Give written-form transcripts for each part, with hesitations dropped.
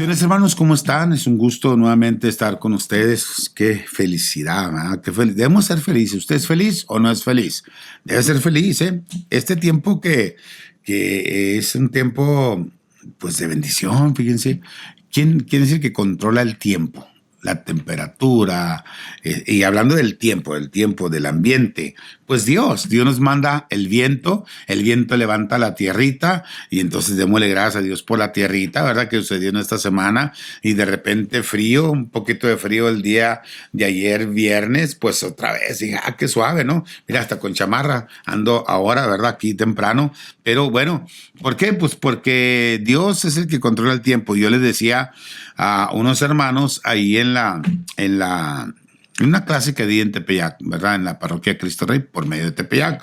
Bendiciones, hermanos, ¿cómo están? Es un gusto nuevamente estar con ustedes. Qué felicidad, ¿verdad? Debemos ser felices. ¿Usted es feliz o no es feliz? Debe ser feliz, ¿eh? Este tiempo que es un tiempo, pues, de bendición, fíjense. ¿Quién es el que controla el tiempo? La temperatura, y hablando del tiempo, del ambiente, pues Dios nos manda el viento levanta la tierrita y entonces démosle gracias a Dios por la tierrita, ¿verdad? Que sucedió en esta semana y de repente frío, un poquito de frío el día de ayer viernes, pues otra vez, dije, qué suave, ¿no? Mira, hasta con chamarra ando ahora, ¿verdad? Aquí temprano, pero bueno, ¿por qué? Pues porque Dios es el que controla el tiempo. Yo les decía a unos hermanos ahí en una clase que di en Tepeyac, ¿verdad? En la parroquia Cristo Rey, por medio de Tepeyac,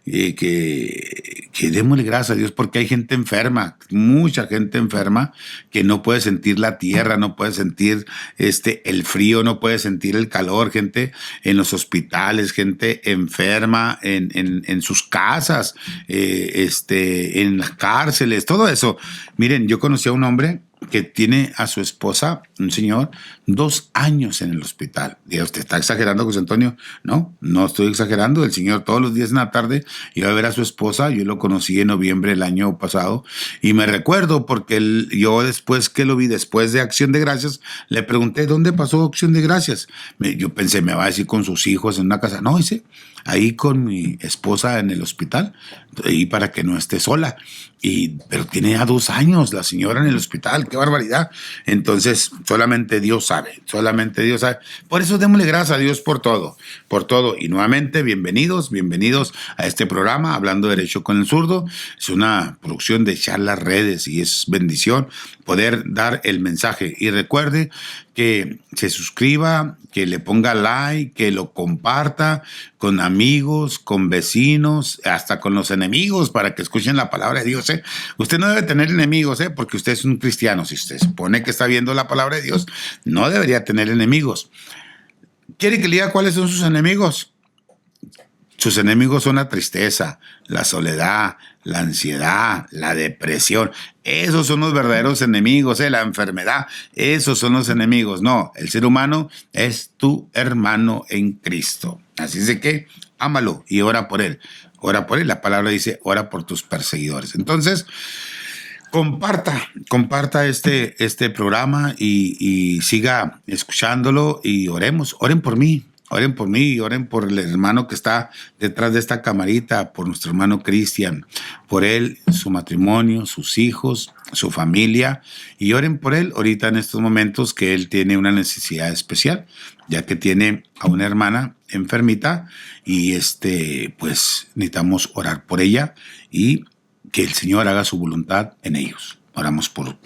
que démosle gracias a Dios porque hay gente enferma, mucha gente enferma que no puede sentir la tierra, no puede sentir el frío, no puede sentir el calor, gente en los hospitales, gente enferma en sus casas, en las cárceles, todo eso. Miren, yo conocí a un hombre que tiene a su esposa, un señor, 2 años en el hospital. Diga, ¿usted está exagerando, José Antonio? No, no estoy exagerando. El señor todos los días en la tarde iba a ver a su esposa. Yo lo conocí en noviembre del año pasado y me recuerdo porque yo después que lo vi, después de Acción de Gracias, le pregunté, ¿dónde pasó Acción de Gracias? Yo pensé, me va a decir con sus hijos en una casa. No, dice, ahí con mi esposa en el hospital, y para que no esté sola. Pero tiene ya 2 años la señora en el hospital, qué barbaridad. Entonces, solamente Dios sabe, solamente Dios sabe. Por eso démosle gracias a Dios por todo, por todo. Y nuevamente, bienvenidos a este programa, Hablando Derecho con el Zurdo. Es una producción de Charlas Redes y es bendición poder dar el mensaje. Y recuerde que se suscriba, que le ponga like, que lo comparta con amigos, con vecinos, hasta con los enemigos para que escuchen la palabra de Dios. Usted no debe tener enemigos, porque usted es un cristiano. Si usted supone que está viendo la palabra de Dios, no debería tener enemigos. ¿Quiere que le diga cuáles son sus enemigos? Sus enemigos son la tristeza, la soledad, la ansiedad, la depresión. Esos son los verdaderos enemigos, la enfermedad. Esos son los enemigos. No, el ser humano es tu hermano en Cristo. Así es que ámalo y ora por él. Ora por él. La palabra dice, ora por tus perseguidores. Entonces, comparta este programa y siga escuchándolo y oremos. Oren por mí. Oren por mí y oren por el hermano que está detrás de esta camarita, por nuestro hermano Cristian, por él, su matrimonio, sus hijos, su familia, y oren por él ahorita en estos momentos que él tiene una necesidad especial, ya que tiene a una hermana enfermita y pues necesitamos orar por ella y que el Señor haga su voluntad en ellos. Oramos por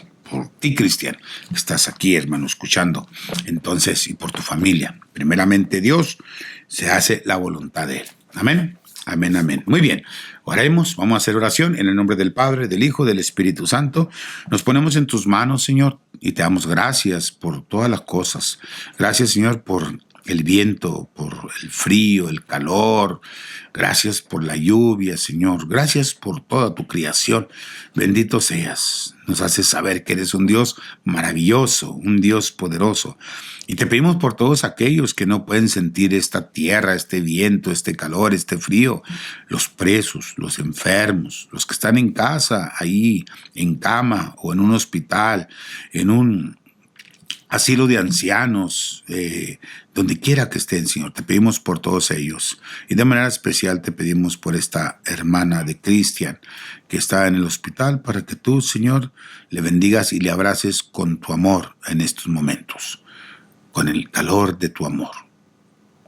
ti, Cristian, que estás aquí, hermano, escuchando. Entonces, y por tu familia. Primeramente, Dios, se hace la voluntad de Él. Amén. Amén, amén. Muy bien. Oremos, vamos a hacer oración en el nombre del Padre, del Hijo, del Espíritu Santo. Nos ponemos en tus manos, Señor, y te damos gracias por todas las cosas. Gracias, Señor, por el viento, por el frío, el calor. Gracias por la lluvia, Señor. Gracias por toda tu creación. Bendito seas. Nos haces saber que eres un Dios maravilloso, un Dios poderoso. Y te pedimos por todos aquellos que no pueden sentir esta tierra, este viento, este calor, este frío. Los presos, los enfermos, los que están en casa, ahí, en cama o en un hospital, en un asilo de ancianos, donde quiera que estén, Señor. Te pedimos por todos ellos. Y de manera especial te pedimos por esta hermana de Cristian que está en el hospital, para que tú, Señor, le bendigas y le abraces con tu amor en estos momentos, con el calor de tu amor.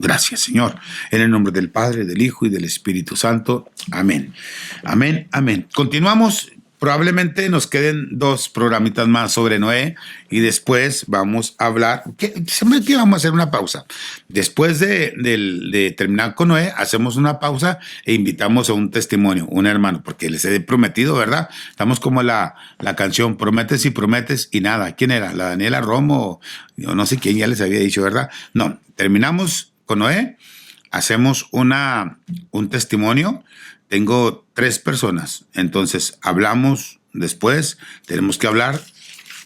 Gracias, Señor. En el nombre del Padre, del Hijo y del Espíritu Santo. Amén. Amén, amén. Continuamos. Probablemente nos queden 2 programitas más sobre Noé y después vamos a hablar, siempre que vamos a hacer una pausa. Después de terminar con Noé, hacemos una pausa e invitamos a un testimonio, un hermano, porque les he prometido, ¿verdad? Estamos como la canción, prometes y nada. ¿Quién era? La Daniela Romo, yo no sé quién ya les había dicho, ¿verdad? No, terminamos con Noé, hacemos un testimonio. Tengo 3 personas, entonces hablamos después, tenemos que hablar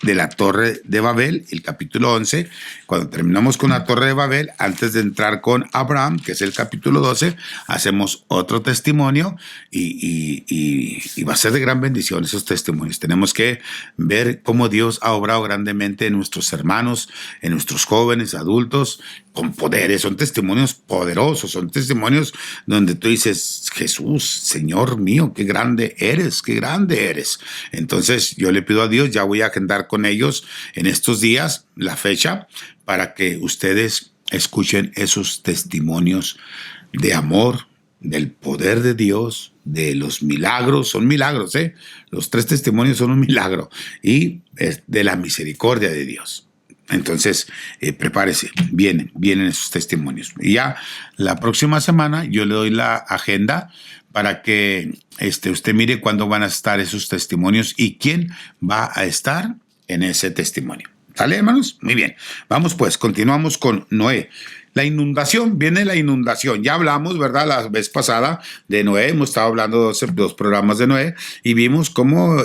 de la Torre de Babel, el capítulo 11. Cuando terminamos con la Torre de Babel, antes de entrar con Abraham, que es el capítulo 12, hacemos otro testimonio y va a ser de gran bendición esos testimonios. Tenemos que ver cómo Dios ha obrado grandemente en nuestros hermanos, en nuestros jóvenes, adultos, con poderes. Son testimonios poderosos, son testimonios donde tú dices, Jesús, Señor mío, qué grande eres, qué grande eres. Entonces yo le pido a Dios, ya voy a agendar con ellos en estos días la fecha para que ustedes escuchen esos testimonios de amor, del poder de Dios, de los milagros. Son milagros, ¿eh? Los 3 testimonios son un milagro, y de la misericordia de Dios. Entonces, prepárese, vienen esos testimonios. Y ya la próxima semana yo le doy la agenda para que usted mire cuándo van a estar esos testimonios y quién va a estar en ese testimonio. ¿Sale, hermanos? Muy bien. Vamos pues, continuamos con Noé. La inundación, viene la inundación. Ya hablamos, ¿verdad? La vez pasada de Noé, hemos estado hablando de 2 programas de Noé y vimos cómo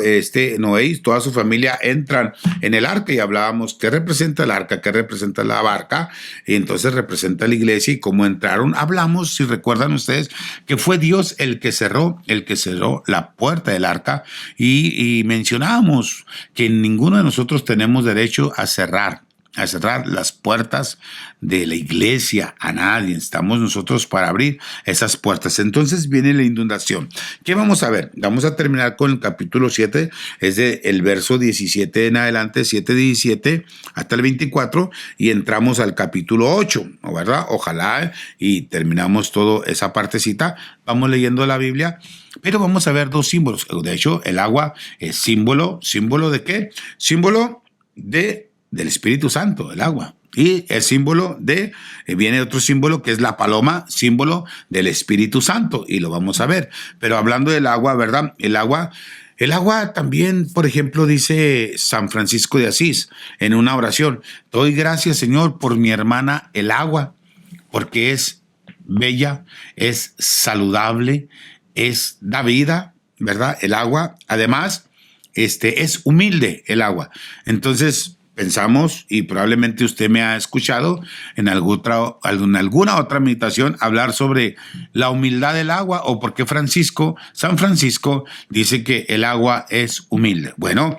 Noé y toda su familia entran en el arca y hablábamos qué representa el arca, qué representa la barca, y entonces representa la iglesia y cómo entraron. Hablamos, si recuerdan ustedes, que fue Dios el que cerró la puerta del arca y mencionábamos que ninguno de nosotros tenemos derecho a cerrar las puertas de la iglesia a nadie. Estamos nosotros para abrir esas puertas. Entonces viene la inundación. ¿Qué vamos a ver? Vamos a terminar con el capítulo 7, es el verso 17 en adelante, 7:17 hasta el 24, y entramos al capítulo 8, ¿no, verdad? Ojalá y terminamos toda esa partecita. Vamos leyendo la Biblia, pero vamos a ver 2 símbolos. De hecho, el agua es símbolo ¿de qué? Símbolo del Espíritu Santo, el agua. Y el símbolo viene otro símbolo que es la paloma, símbolo del Espíritu Santo, y lo vamos a ver. Pero hablando del agua, ¿verdad? El agua también, por ejemplo, dice San Francisco de Asís en una oración: doy gracias, Señor, por mi hermana el agua, porque es bella, es saludable, da vida, ¿verdad? El agua, además, es humilde el agua. Entonces, pensamos, y probablemente usted me ha escuchado en alguna otra meditación hablar sobre la humildad del agua, o por qué San Francisco dice que el agua es humilde. Bueno,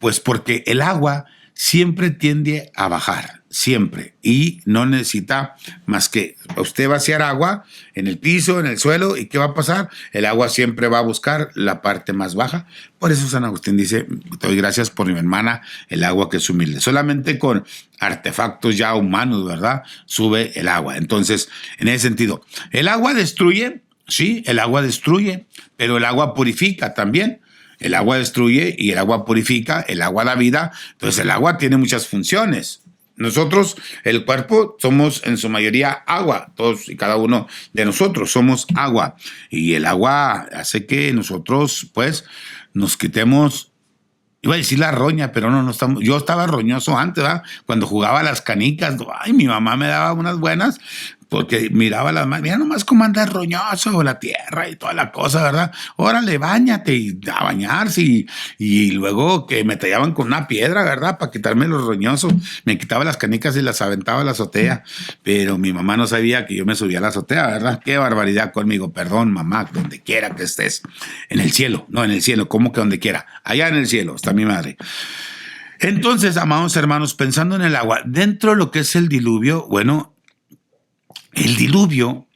pues porque el agua siempre tiende a bajar, siempre, y no necesita más que usted vaciar agua en el piso, en el suelo, y ¿qué va a pasar? El agua siempre va a buscar la parte más baja. Por eso San Agustín dice: te doy gracias por mi hermana el agua, que es humilde. Solamente con artefactos ya humanos, ¿verdad?, sube el agua. Entonces, en ese sentido, el agua destruye, sí, el agua destruye, pero el agua purifica también. El agua destruye y el agua purifica, el agua da vida. Entonces el agua tiene muchas funciones. Nosotros, el cuerpo, somos en su mayoría agua. Todos y cada uno de nosotros somos agua. Y el agua hace que nosotros, pues, nos quitemos, iba a decir la roña, pero no estamos. Yo estaba roñoso antes, ¿verdad? Cuando jugaba a las canicas. Ay, mi mamá me daba unas buenas, porque miraba las manos, mira nomás cómo anda roñoso la tierra y toda la cosa, ¿verdad? Órale, báñate, y a bañarse, y luego que me tallaban con una piedra, ¿verdad?, para quitarme los roñosos. Me quitaba las canicas y las aventaba a la azotea, pero mi mamá no sabía que yo me subía a la azotea, ¿verdad? Qué barbaridad conmigo. Perdón, mamá, donde quiera que estés. En el cielo, ¿cómo que donde quiera? Allá en el cielo está mi madre. Entonces, amados hermanos, pensando en el agua, dentro de lo que es el diluvio, bueno, el diluvio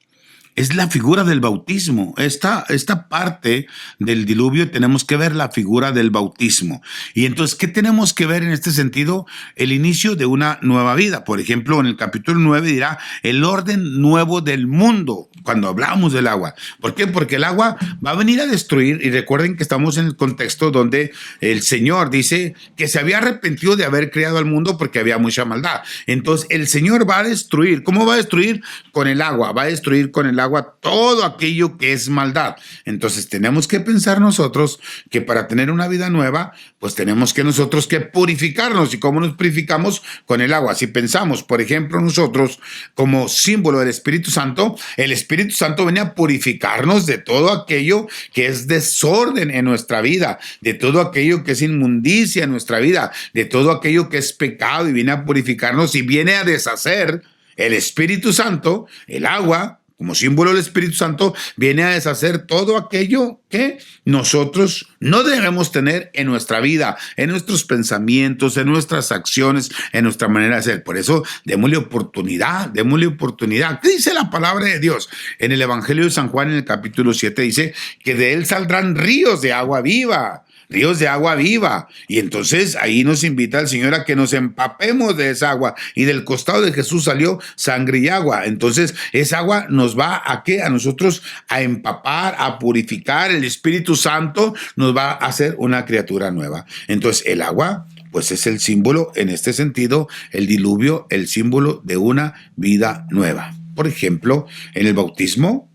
es la figura del bautismo. Esta parte del diluvio tenemos que ver la figura del bautismo. Y entonces, ¿qué tenemos que ver en este sentido? El inicio de una nueva vida. Por ejemplo, en el capítulo 9 dirá el orden nuevo del mundo, cuando hablamos del agua. ¿Por qué? Porque el agua va a venir a destruir, y recuerden que estamos en el contexto donde el Señor dice que se había arrepentido de haber creado al mundo porque había mucha maldad. Entonces, el Señor va a destruir. ¿Cómo va a destruir? Con el agua. Va a destruir con el agua agua todo aquello que es maldad. Entonces tenemos que pensar nosotros que para tener una vida nueva, pues tenemos que nosotros que purificarnos. ¿Y cómo nos purificamos? Con el agua. Si pensamos, por ejemplo, nosotros como símbolo del Espíritu Santo, el Espíritu Santo viene a purificarnos de todo aquello que es desorden en nuestra vida, de todo aquello que es inmundicia en nuestra vida, de todo aquello que es pecado, y viene a purificarnos y viene a deshacer. El Espíritu Santo, el agua, como símbolo del Espíritu Santo, viene a deshacer todo aquello que nosotros no debemos tener en nuestra vida, en nuestros pensamientos, en nuestras acciones, en nuestra manera de ser. Por eso, démosle oportunidad, démosle oportunidad. ¿Qué dice la palabra de Dios? En el Evangelio de San Juan, en el capítulo 7, dice que de él saldrán ríos de agua viva. Ríos de agua viva. Y entonces ahí nos invita el Señor a que nos empapemos de esa agua. Y del costado de Jesús salió sangre y agua. Entonces esa agua nos va a ¿qué? A nosotros a empapar, a purificar. El Espíritu Santo nos va a hacer una criatura nueva. Entonces el agua, pues es el símbolo, en este sentido, el diluvio, el símbolo de una vida nueva. Por ejemplo, en el bautismo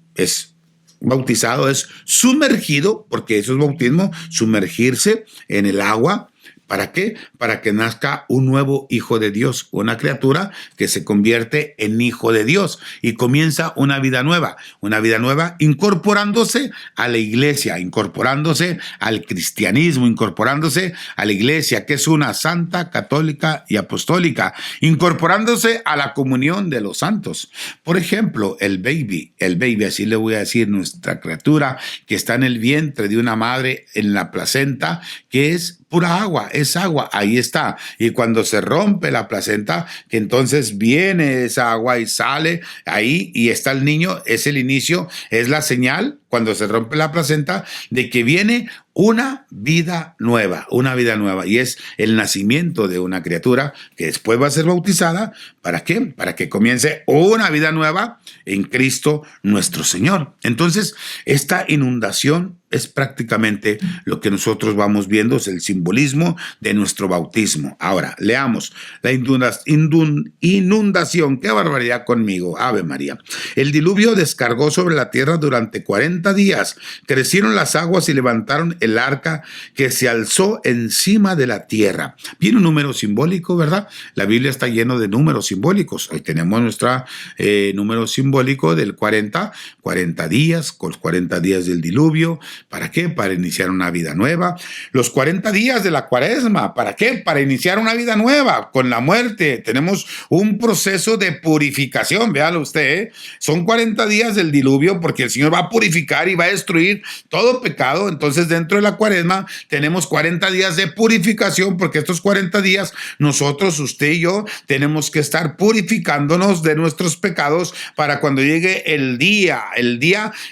bautizado es sumergido, porque eso es bautismo, sumergirse en el agua. ¿Para qué? Para que nazca un nuevo hijo de Dios, una criatura que se convierte en hijo de Dios y comienza una vida nueva incorporándose a la iglesia, incorporándose al cristianismo, incorporándose a la iglesia, que es una santa, católica y apostólica, incorporándose a la comunión de los santos. Por ejemplo, el baby, así le voy a decir, nuestra criatura que está en el vientre de una madre, en la placenta, que es pura agua, es agua, ahí está. Y cuando se rompe la placenta, que entonces viene esa agua y sale ahí y está el niño, es el inicio, es la señal, cuando se rompe la placenta, de que viene una vida nueva, y es el nacimiento de una criatura que después va a ser bautizada. ¿Para qué? Para que comience una vida nueva en Cristo nuestro Señor. Entonces, esta inundación es prácticamente lo que nosotros vamos viendo, es el simbolismo de nuestro bautismo. Ahora, leamos la inundación. ¡Qué barbaridad conmigo! Ave María. El diluvio descargó sobre la tierra durante 40 días. Crecieron las aguas y levantaron el arca que se alzó encima de la tierra. Viene un número simbólico, ¿verdad? La Biblia está lleno de números simbólicos. Hoy tenemos nuestro número simbólico del 40 días, con los 40 días del diluvio. ¿Para qué? Para iniciar una vida nueva. Los 40 días de la cuaresma, ¿para qué? Para iniciar una vida nueva. Con la muerte tenemos un proceso de purificación, véalo usted, ¿eh? Son 40 días del diluvio porque el Señor va a purificar y va a destruir todo pecado. Entonces dentro de la cuaresma tenemos 40 días de purificación, porque estos 40 días nosotros, usted y yo, tenemos que estar purificándonos de nuestros pecados para cuando llegue el día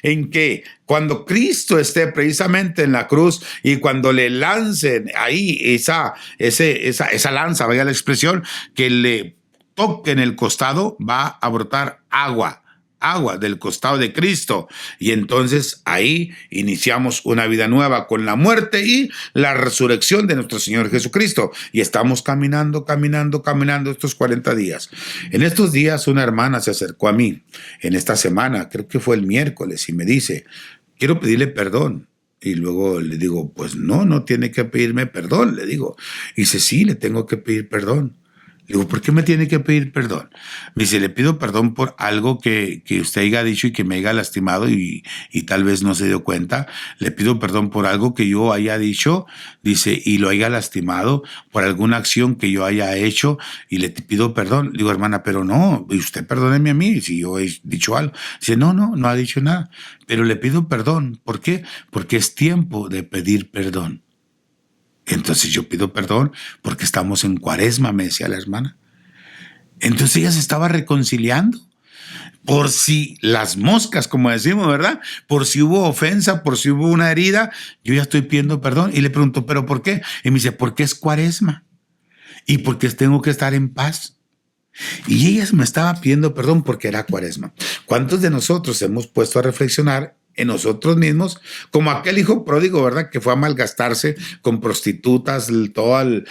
en que, cuando Cristo esté precisamente en la cruz y cuando le lancen ahí esa lanza, vaya la expresión, que le toque en el costado, va a brotar agua del costado de Cristo. Y entonces ahí iniciamos una vida nueva con la muerte y la resurrección de nuestro Señor Jesucristo. Y estamos caminando estos 40 días. En estos días una hermana se acercó a mí, en esta semana, creo que fue el miércoles, y me dice: quiero pedirle perdón. Y luego le digo: pues no tiene que pedirme perdón, le digo. Y dice: sí, le tengo que pedir perdón. Le digo: ¿por qué me tiene que pedir perdón? Me dice: le pido perdón por algo que usted haya dicho y que me haya lastimado y tal vez no se dio cuenta. Le pido perdón por algo que yo haya dicho, dice, y lo haya lastimado, por alguna acción que yo haya hecho, y le pido perdón. Le digo: hermana, pero no, y usted perdóneme a mí si yo he dicho algo. Dice: no ha dicho nada, pero le pido perdón. ¿Por qué? Porque es tiempo de pedir perdón. Entonces yo pido perdón porque estamos en cuaresma, me decía la hermana. Entonces ella se estaba reconciliando. Por si las moscas, como decimos, ¿verdad? Por si hubo ofensa, por si hubo una herida, yo ya estoy pidiendo perdón. Y le pregunto: ¿pero por qué? Y me dice: porque es cuaresma y porque tengo que estar en paz. Y ella me estaba pidiendo perdón porque era cuaresma. ¿Cuántos de nosotros hemos puesto a reflexionar en nosotros mismos, como aquel hijo pródigo, ¿verdad?, que fue a malgastarse con prostitutas, todo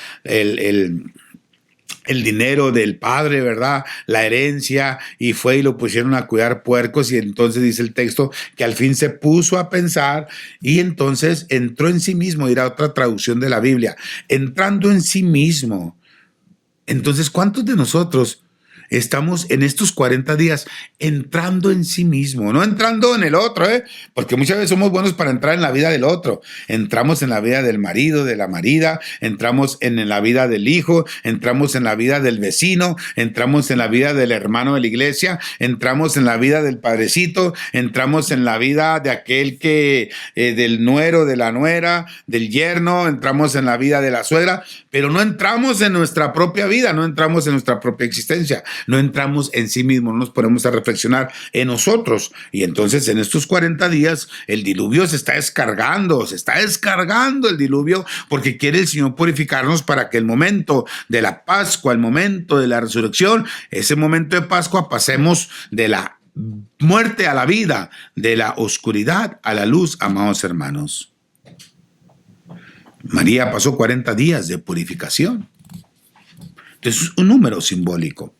el dinero del padre, ¿verdad? La herencia, y fue y lo pusieron a cuidar puercos, y entonces dice el texto que al fin se puso a pensar y entonces entró en sí mismo, dirá otra traducción de la Biblia, entrando en sí mismo. Entonces, ¿cuántos de nosotros estamos en estos 40 días entrando en sí mismo, no entrando en el otro, porque muchas veces somos buenos para entrar en la vida del otro? Entramos en la vida del marido, de la marida, entramos en la vida del hijo, entramos en la vida del vecino, entramos en la vida del hermano de la iglesia, entramos en la vida del padrecito, entramos en la vida de aquel que, del nuero, de la nuera, del yerno, entramos en la vida de la suegra, pero no entramos en nuestra propia vida, no entramos en nuestra propia existencia. No entramos en sí mismos, no nos ponemos a reflexionar en nosotros. Y entonces en estos 40 días el diluvio se está descargando el diluvio, porque quiere el Señor purificarnos para que el momento de la Pascua, el momento de la resurrección, ese momento de Pascua, pasemos de la muerte a la vida, de la oscuridad a la luz, amados hermanos. María pasó 40 días de purificación. Entonces es un número simbólico.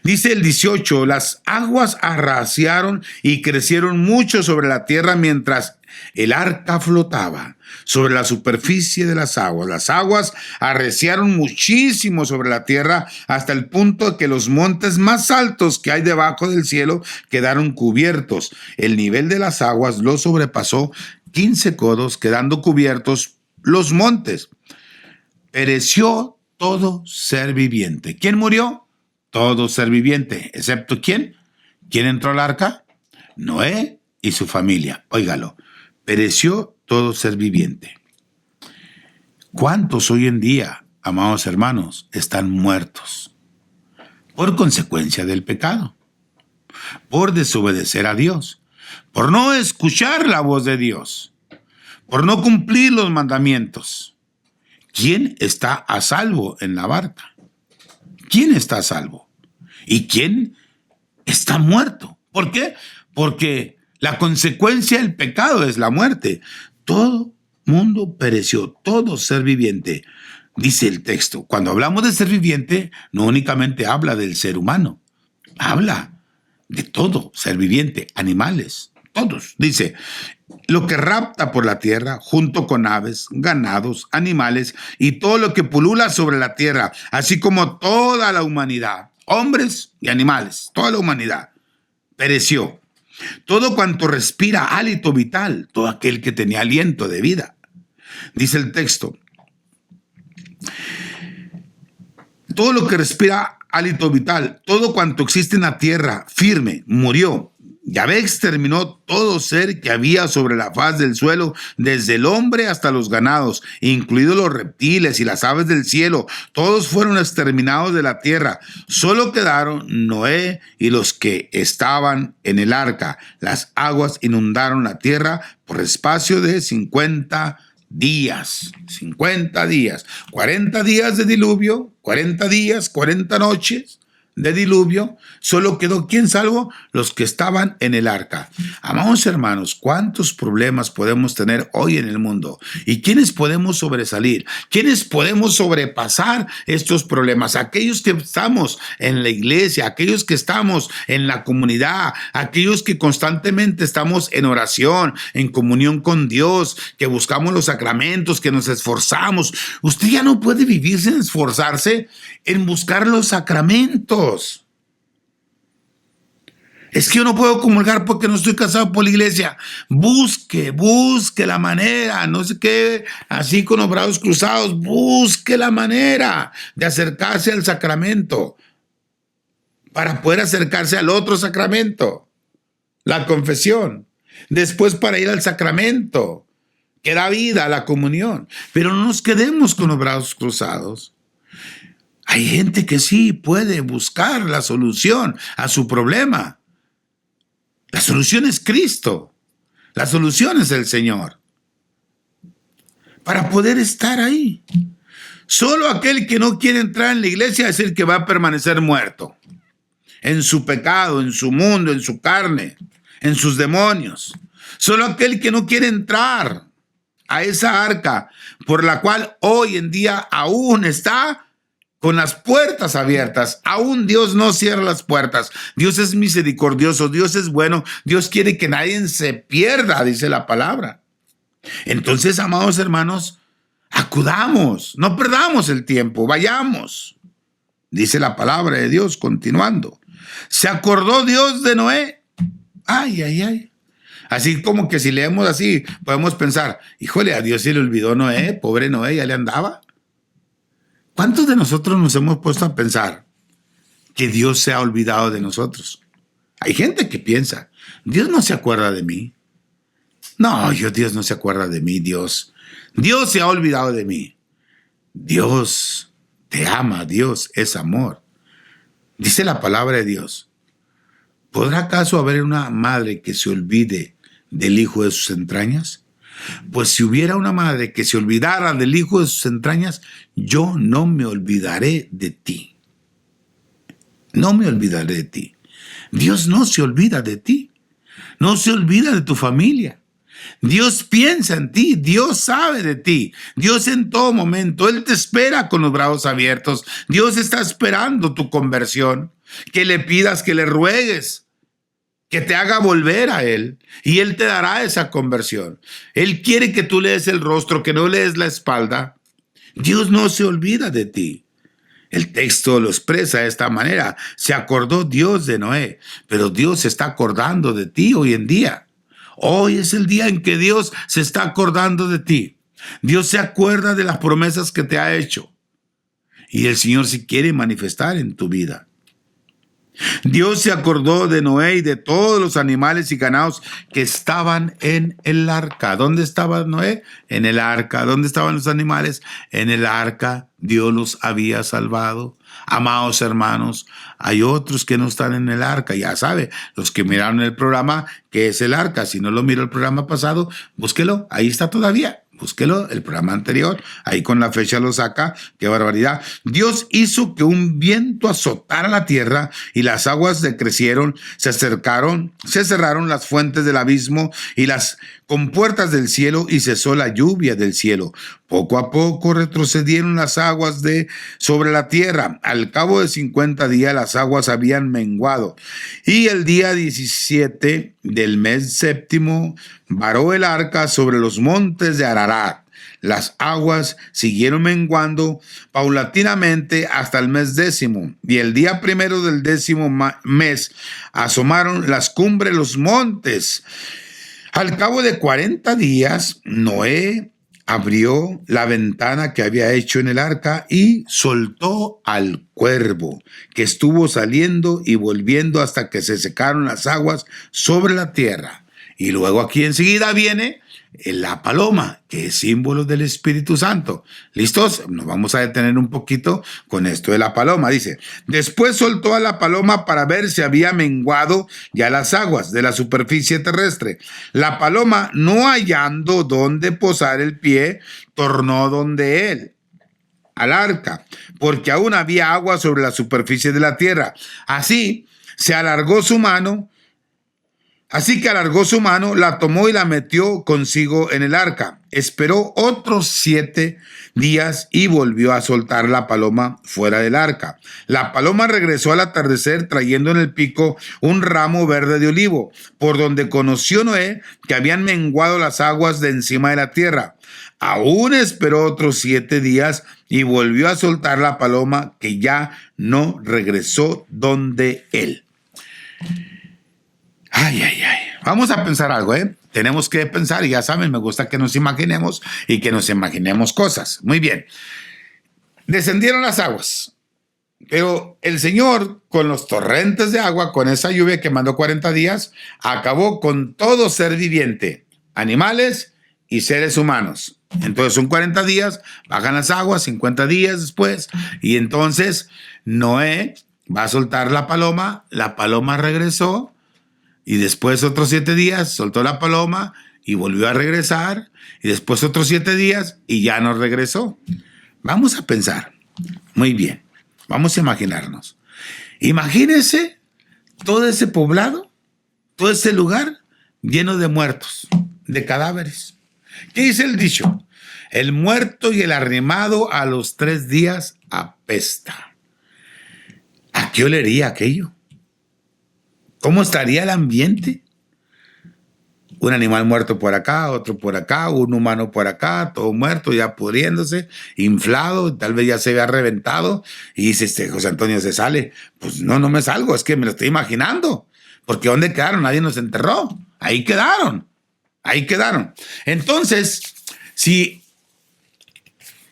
Dice el 18, las aguas arreciaron y crecieron mucho sobre la tierra mientras el arca flotaba sobre la superficie de las aguas. Las aguas arreciaron muchísimo sobre la tierra hasta el punto de que los montes más altos que hay debajo del cielo quedaron cubiertos. El nivel de las aguas lo sobrepasó 15 codos, quedando cubiertos los montes. Pereció todo ser viviente. ¿Quién murió? Todo ser viviente, excepto ¿quién? ¿Quién entró al arca? Noé y su familia. Óigalo, pereció todo ser viviente. ¿Cuántos hoy en día, amados hermanos, están muertos por consecuencia del pecado? Por desobedecer a Dios, por no escuchar la voz de Dios, por no cumplir los mandamientos. ¿Quién está a salvo en la barca? ¿Quién está a salvo? ¿Y quién está muerto? ¿Por qué? Porque la consecuencia del pecado es la muerte. Todo mundo pereció, todo ser viviente. Dice el texto, cuando hablamos de ser viviente, no únicamente habla del ser humano, habla de todo ser viviente, animales, todos. Dice, lo que rapta por la tierra, junto con aves, ganados, animales y todo lo que pulula sobre la tierra, así como toda la humanidad, hombres y animales, toda la humanidad, pereció. Todo cuanto respira hálito vital, todo aquel que tenía aliento de vida. Dice el texto, todo lo que respira hálito vital, todo cuanto existe en la tierra firme, murió. Yahvé exterminó todo ser que había sobre la faz del suelo, desde el hombre hasta los ganados, incluidos los reptiles y las aves del cielo. Todos fueron exterminados de la tierra. Solo quedaron Noé y los que estaban en el arca. Las aguas inundaron la tierra por espacio de 50 días. 50 días. 40 días de diluvio, 40 días, 40 noches de diluvio. Solo quedó ¿quién salvo? Los que estaban en el arca. Amados hermanos, ¿cuántos problemas podemos tener hoy en el mundo? ¿Y quiénes podemos sobresalir? ¿Quiénes podemos sobrepasar estos problemas? Aquellos que estamos en la iglesia, aquellos que estamos en la comunidad, aquellos que constantemente estamos en oración, en comunión con Dios, que buscamos los sacramentos, que nos esforzamos. Usted ya no puede vivir sin esforzarse en buscar los sacramentos. Es que yo no puedo comulgar porque no estoy casado por la iglesia. Busque la manera, no se quede así con los brazos cruzados. Busque la manera de acercarse al sacramento para poder acercarse al otro sacramento, la confesión. Después para ir al sacramento que da vida a la comunión. Pero no nos quedemos con los brazos cruzados. Hay gente que sí puede buscar la solución a su problema. La solución es Cristo. La solución es el Señor. Para poder estar ahí. Solo aquel que no quiere entrar en la iglesia es el que va a permanecer muerto. En su pecado, en su mundo, en su carne, en sus demonios. Solo aquel que no quiere entrar a esa arca por la cual hoy en día aún está con las puertas abiertas. Aún Dios no cierra las puertas. Dios es misericordioso, Dios es bueno, Dios quiere que nadie se pierda, dice la palabra. Entonces, amados hermanos, acudamos, no perdamos el tiempo, vayamos. Dice la palabra de Dios, continuando. Se acordó Dios de Noé. Ay, ay, ay. Así como que si leemos así, podemos pensar, híjole, a Dios se le olvidó Noé, pobre Noé, ya le andaba. ¿Cuántos de nosotros nos hemos puesto a pensar que Dios se ha olvidado de nosotros? Hay gente que piensa, Dios no se acuerda de mí. No, Dios no se acuerda de mí, Dios. Dios se ha olvidado de mí. Dios te ama, Dios es amor. Dice la palabra de Dios. ¿Podrá acaso haber una madre que se olvide del hijo de sus entrañas? Pues si hubiera una madre que se olvidara del hijo de sus entrañas, yo no me olvidaré de ti. No me olvidaré de ti. Dios no se olvida de ti. No se olvida de tu familia. Dios piensa en ti, Dios sabe de ti, Dios en todo momento, Él te espera con los brazos abiertos, Dios está esperando tu conversión, que le pidas, que le ruegues, que te haga volver a Él y Él te dará esa conversión. Él quiere que tú le des el rostro, que no le des la espalda. Dios no se olvida de ti. El texto lo expresa de esta manera. Se acordó Dios de Noé, pero Dios se está acordando de ti hoy en día. Hoy es el día en que Dios se está acordando de ti. Dios se acuerda de las promesas que te ha hecho. Y el Señor se quiere manifestar en tu vida. Dios se acordó de Noé y de todos los animales y ganados que estaban en el arca. ¿Dónde estaba Noé? En el arca. ¿Dónde estaban los animales? En el arca. Dios los había salvado. Amados hermanos, hay otros que no están en el arca. Ya sabe, los que miraron el programa, ¿qué es el arca? Si no lo miró el programa pasado, búsquelo. Ahí está todavía. Búsquelo, el programa anterior, ahí con la fecha lo saca, qué barbaridad. Dios hizo que un viento azotara la tierra y las aguas decrecieron, se acercaron, se cerraron las fuentes del abismo y las compuertas del cielo y cesó la lluvia del cielo. Poco a poco retrocedieron las aguas sobre la tierra. Al cabo de 50 días las aguas habían menguado. Y el día 17 del mes séptimo varó el arca sobre los montes de Ararat. Las aguas siguieron menguando paulatinamente hasta el mes 10. Y el día 1 del 10 mes asomaron las cumbres de los montes. Al cabo de 40 días, Noé abrió la ventana que había hecho en el arca y soltó al cuervo, que estuvo saliendo y volviendo hasta que se secaron las aguas sobre la tierra. Y luego aquí enseguida viene la paloma, que es símbolo del Espíritu Santo. ¿Listos? Nos vamos a detener un poquito con esto de la paloma. Dice, después soltó a la paloma para ver si había menguado ya las aguas de la superficie terrestre. La paloma, no hallando dónde posar el pie, tornó donde él, al arca, porque aún había agua sobre la superficie de la tierra. Así que alargó su mano, la tomó y la metió consigo en el arca. Esperó otros 7 días y volvió a soltar la paloma fuera del arca. La paloma regresó al atardecer trayendo en el pico un ramo verde de olivo, por donde conoció Noé que habían menguado las aguas de encima de la tierra. Aún esperó otros 7 días y volvió a soltar la paloma, que ya no regresó donde él. Ay, ay, ay. Vamos a pensar algo, ¿eh? Tenemos que pensar, y ya saben, me gusta que nos imaginemos y que nos imaginemos cosas. Muy bien. Descendieron las aguas, pero el Señor, con los torrentes de agua, con esa lluvia que mandó 40 días, acabó con todo ser viviente, animales y seres humanos. Entonces son 40 días, bajan las aguas, 50 días después, y entonces Noé va a soltar la paloma regresó. Y después otros 7 días soltó la paloma y volvió a regresar. Y después otros 7 días y ya no regresó. Vamos a pensar. Muy bien. Vamos a imaginarnos. Imagínense todo ese poblado, todo ese lugar lleno de muertos, de cadáveres. ¿Qué dice el dicho? El muerto y el arrimado a los 3 días apesta. ¿A qué olería aquello? ¿Cómo estaría el ambiente? Un animal muerto por acá, otro por acá, un humano por acá, todo muerto, ya pudriéndose, inflado, tal vez ya se vea reventado. Y dice, José Antonio se sale. Pues no me salgo, es que me lo estoy imaginando. Porque ¿dónde quedaron? Nadie nos enterró. Ahí quedaron. Entonces, si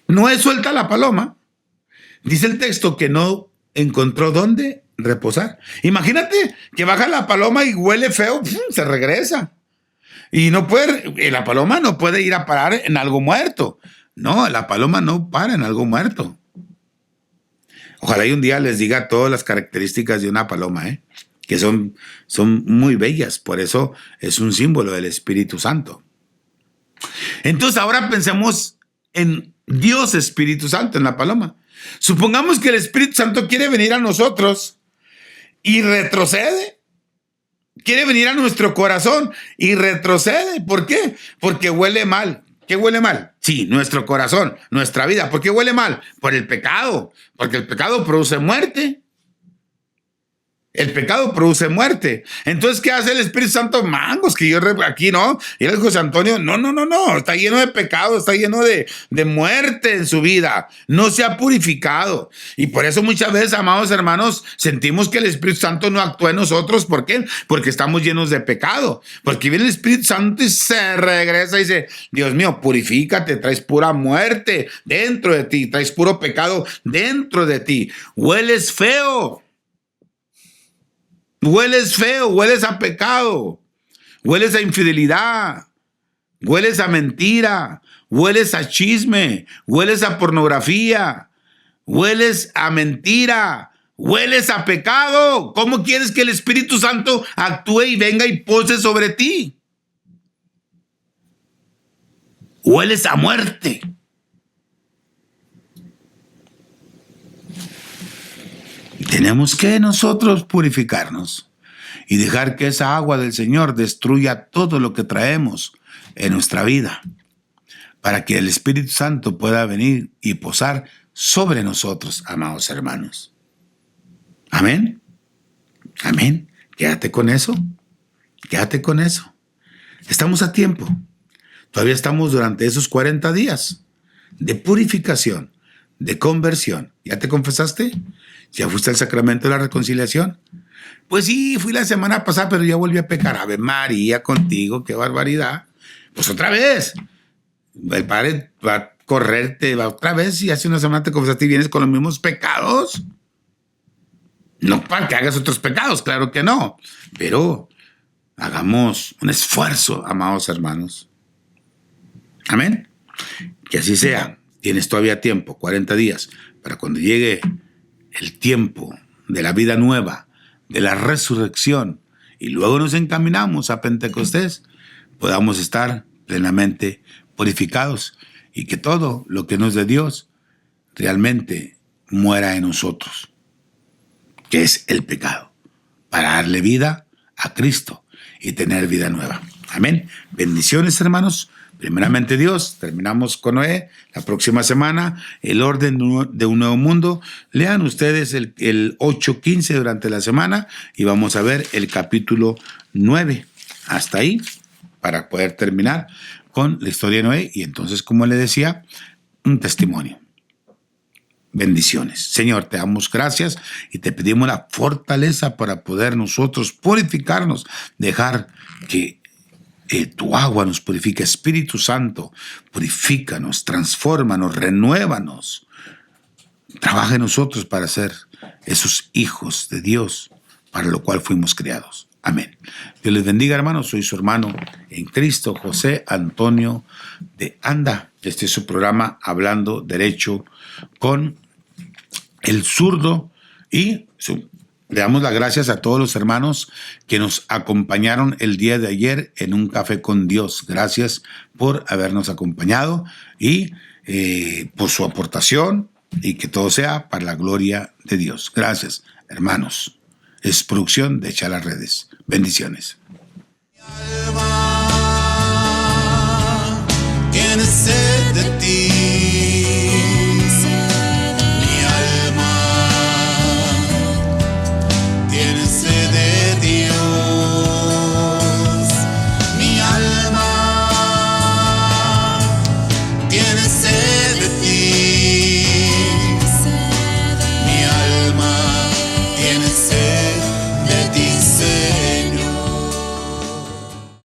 Noé suelta la paloma, dice el texto que no encontró dónde reposar. Imagínate que baja la paloma y huele feo, se regresa. Y la paloma no puede ir a parar en algo muerto. No, la paloma no para en algo muerto. Ojalá y un día les diga todas las características de una paloma, que son muy bellas. Por eso es un símbolo del Espíritu Santo. Entonces ahora pensemos en Dios Espíritu Santo, en la paloma. Supongamos que el Espíritu Santo quiere venir a nosotros y retrocede. Quiere venir a nuestro corazón y retrocede. ¿Por qué? Porque huele mal. ¿Qué huele mal? Sí, nuestro corazón, nuestra vida. ¿Por qué huele mal? Por el pecado. Porque el pecado produce muerte. El pecado produce muerte. Entonces, ¿qué hace el Espíritu Santo? Mangos, que yo aquí no. Y el José Antonio, no. Está lleno de pecado, está lleno de muerte en su vida. No se ha purificado. Y por eso muchas veces, amados hermanos, sentimos que el Espíritu Santo no actúa en nosotros. ¿Por qué? Porque estamos llenos de pecado. Porque viene el Espíritu Santo y se regresa y dice, Dios mío, purifícate, traes pura muerte dentro de ti, traes puro pecado dentro de ti. Hueles feo. Hueles feo, hueles a pecado, hueles a infidelidad, hueles a mentira, hueles a chisme, hueles a pornografía, hueles a mentira, hueles a pecado. ¿Cómo quieres que el Espíritu Santo actúe y venga y pose sobre ti? Hueles a muerte. Tenemos que nosotros purificarnos y dejar que esa agua del Señor destruya todo lo que traemos en nuestra vida para que el Espíritu Santo pueda venir y posar sobre nosotros, amados hermanos. Amén. Amén. Quédate con eso. Quédate con eso. Estamos a tiempo. Todavía estamos durante esos 40 días de purificación, de conversión. ¿Ya te confesaste? ¿Ya fuiste al sacramento de la reconciliación? Pues sí, fui la semana pasada, pero ya volví a pecar. Ave María, contigo, qué barbaridad. Pues otra vez. El Padre va a correrte, va otra vez, y hace una semana te confesaste y vienes con los mismos pecados. No para que hagas otros pecados, claro que no. Pero hagamos un esfuerzo, amados hermanos. Amén. Que así sea. Tienes todavía tiempo, 40 días, para cuando llegue el tiempo de la vida nueva, de la resurrección, y luego nos encaminamos a Pentecostés, podamos estar plenamente purificados y que todo lo que no es de Dios realmente muera en nosotros, que es el pecado, para darle vida a Cristo y tener vida nueva. Amén. Bendiciones, hermanos. Primeramente Dios, terminamos con Noé. La próxima semana, el orden de un nuevo mundo. Lean ustedes el 8:15 durante la semana y vamos a ver el capítulo 9. Hasta ahí, para poder terminar con la historia de Noé. Y entonces, como le decía, un testimonio. Bendiciones. Señor, te damos gracias y te pedimos la fortaleza para poder nosotros purificarnos, dejar que tu agua nos purifica. Espíritu Santo, purifícanos, transfórmanos, renuévanos. Trabaja en nosotros para ser esos hijos de Dios, para lo cual fuimos creados. Amén. Dios les bendiga, hermanos. Soy su hermano en Cristo, José Antonio de Anda. Este es su programa Hablando Derecho con el Zurdo, y le damos las gracias a todos los hermanos que nos acompañaron el día de ayer en un café con Dios. Gracias por habernos acompañado y por su aportación, y que todo sea para la gloria de Dios. Gracias, hermanos. Es producción de Echa las Redes. Bendiciones. Mi alma, tiene sed de ti.